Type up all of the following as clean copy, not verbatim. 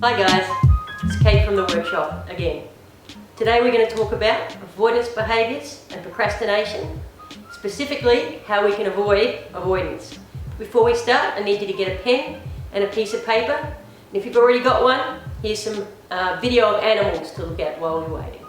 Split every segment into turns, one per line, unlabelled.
Hi guys, it's Kate from the workshop again. Today we're going to talk about avoidance behaviours and procrastination, specifically how we can avoid avoidance. Before we start, I need you to get a pen and a piece of paper, and if you've already got one, here's some video of animals to look at while we're waiting.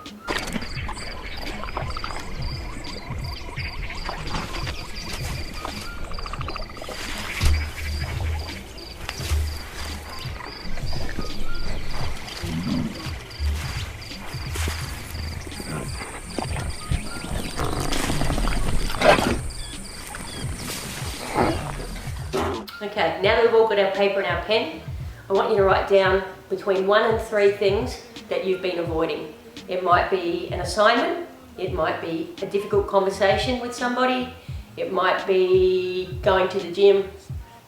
Okay, now that we've all got our paper and our pen, I want you to write down between 1 and 3 things that you've been avoiding. It might be an assignment, it might be a difficult conversation with somebody, it might be going to the gym,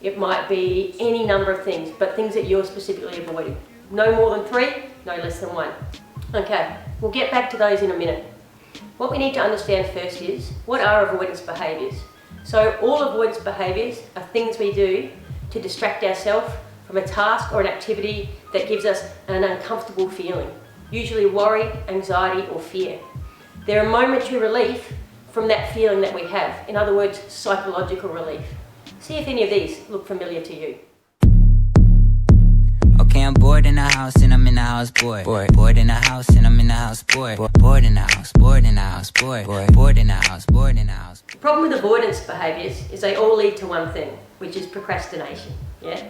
it might be any number of things, but things that you're specifically avoiding. No more than 3, no less than 1. Okay, we'll get back to those in a minute. What we need to understand first is, what are avoidance behaviours? So all avoidance behaviours are things we do to distract ourselves from a task or an activity that gives us an uncomfortable feeling, usually worry, anxiety or fear. They're a momentary relief from that feeling that we have, in other words, psychological relief. See if any of these look familiar to you.
Okay, I'm bored in the house and I'm in the house bored. Bored in the house and I'm in the house bored. Bored in the house, bored in the house, bored in the house, bored in the house.
The problem with avoidance behaviours is they all lead to one thing, which is procrastination. Yeah?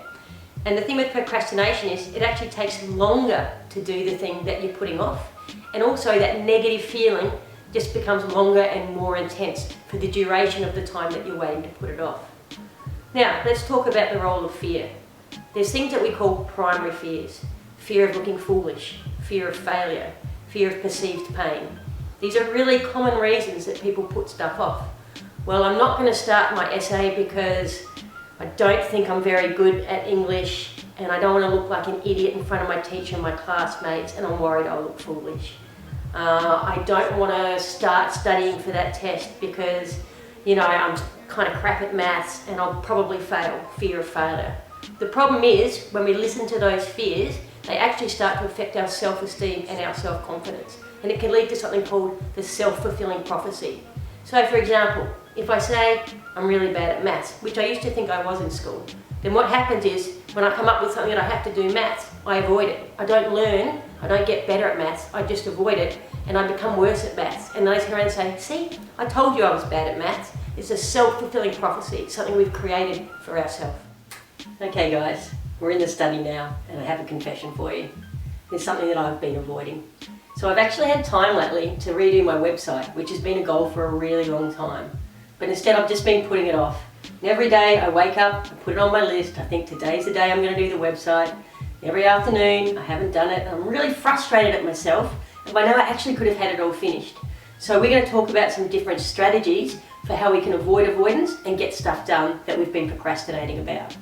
And the thing with procrastination is it actually takes longer to do the thing that you're putting off, and also that negative feeling just becomes longer and more intense for the duration of the time that you're waiting to put it off. Now, let's talk about the role of fear. There's things that we call primary fears. Fear of looking foolish, fear of failure, fear of perceived pain. These are really common reasons that people put stuff off. Well, I'm not going to start my essay because I don't think I'm very good at English and I don't want to look like an idiot in front of my teacher and my classmates, and I'm worried I'll look foolish. I don't want to start studying for that test because, you know, I'm kind of crap at maths and I'll probably fail, fear of failure. The problem is, when we listen to those fears, they actually start to affect our self-esteem and our self-confidence. And it can lead to something called the self-fulfilling prophecy. So for example, if I say I'm really bad at maths, which I used to think I was in school, then what happens is, when I come up with something that I have to do maths, I avoid it. I don't learn, I don't get better at maths, I just avoid it, and I become worse at maths. And then I turn around and say, see, I told you I was bad at maths. It's a self-fulfilling prophecy, it's something we've created for ourselves. Okay guys, we're in the study now, and I have a confession for you. It's something that I've been avoiding. So I've actually had time lately to redo my website, which has been a goal for a really long time. But instead I've just been putting it off. And every day I wake up, I put it on my list, I think today's the day I'm going to do the website. Every afternoon I haven't done it, and I'm really frustrated at myself, and by now I actually could have had it all finished. So we're going to talk about some different strategies for how we can avoid avoidance and get stuff done that we've been procrastinating about.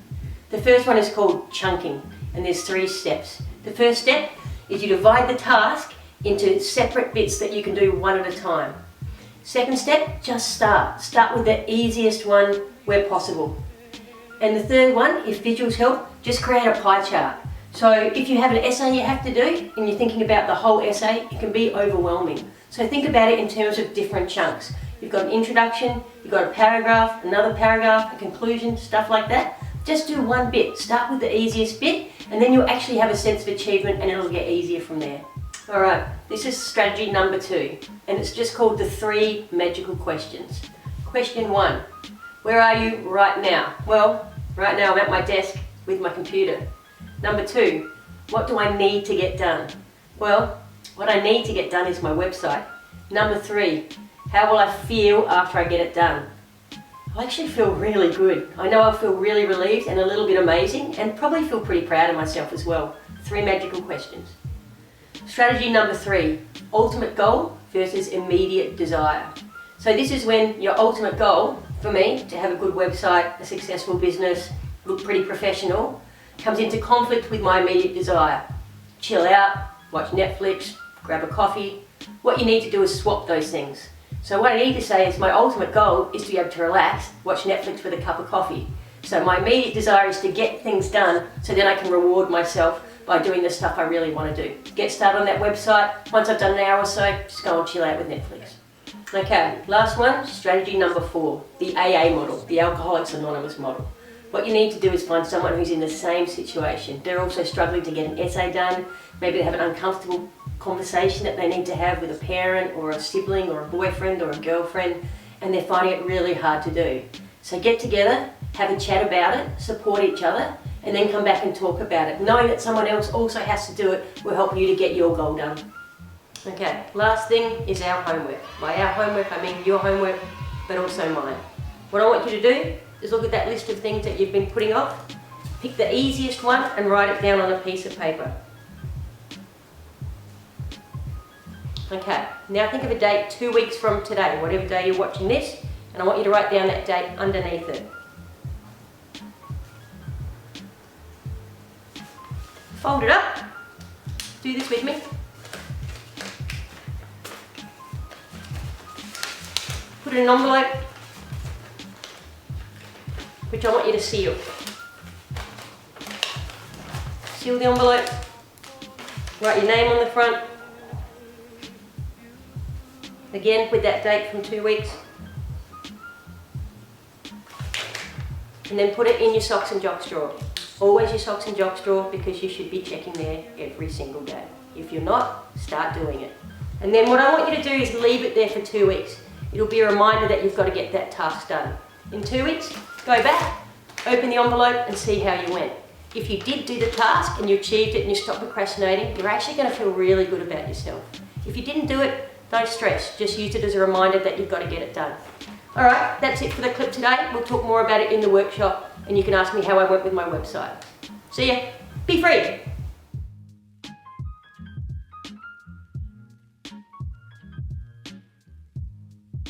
The first one is called chunking, and there's 3 steps. The first step is you divide the task into separate bits that you can do one at a time. Second step, just start. Start with the easiest one where possible. And the third one, if visuals help, just create a pie chart. So if you have an essay you have to do and you're thinking about the whole essay, it can be overwhelming. So think about it in terms of different chunks. You've got an introduction, you've got a paragraph, another paragraph, a conclusion, stuff like that. Just do one bit. Start with the easiest bit, and then you'll actually have a sense of achievement and it'll get easier from there. Alright, this is strategy number 2, and it's just called the 3 magical questions. Question 1, where are you right now? Well, right now I'm at my desk with my computer. Number 2, what do I need to get done? Well, what I need to get done is my website. Number 3, how will I feel after I get it done? I'll actually feel really good. I know I'll feel really relieved and a little bit amazing, and probably feel pretty proud of myself as well. 3 magical questions. Strategy number 3, ultimate goal versus immediate desire. So this is when your ultimate goal, for me, to have a good website, a successful business, look pretty professional, comes into conflict with my immediate desire. Chill out, watch Netflix, grab a coffee. What you need to do is swap those things. So what I need to say is my ultimate goal is to be able to relax, watch Netflix with a cup of coffee. So my immediate desire is to get things done so then I can reward myself by doing the stuff I really want to do. Get started on that website. Once I've done an hour or so, just go and chill out with Netflix. Okay, last one, strategy number 4, the AA model, the Alcoholics Anonymous model. What you need to do is find someone who's in the same situation. They're also struggling to get an essay done. Maybe they have an uncomfortable conversation that they need to have with a parent or a sibling or a boyfriend or a girlfriend, and they're finding it really hard to do. So get together, have a chat about it, support each other, and then come back and talk about it. Knowing that someone else also has to do it will help you to get your goal done. Okay, last thing is our homework. By our homework, I mean your homework, but also mine. What I want you to do is look at that list of things that you've been putting off, pick the easiest one and write it down on a piece of paper. Okay, now think of a date 2 weeks from today, whatever day you're watching this, and I want you to write down that date underneath it. Fold it up. Do this with me. Put it in an envelope, which I want you to seal. Seal the envelope. Write your name on the front. Again, with that date from 2 weeks. And then put it in your socks and jocks drawer. Always your socks and jocks drawer, because you should be checking there every single day. If you're not, start doing it. And then what I want you to do is leave it there for 2 weeks. It'll be a reminder that you've got to get that task done. In 2 weeks, go back, open the envelope and see how you went. If you did do the task and you achieved it and you stopped procrastinating, you're actually going to feel really good about yourself. If you didn't do it, don't stress. Just use it as a reminder that you've got to get it done. Alright, that's it for the clip today. We'll talk more about it in the workshop, and you can ask me how I went with my website. See ya. Be free.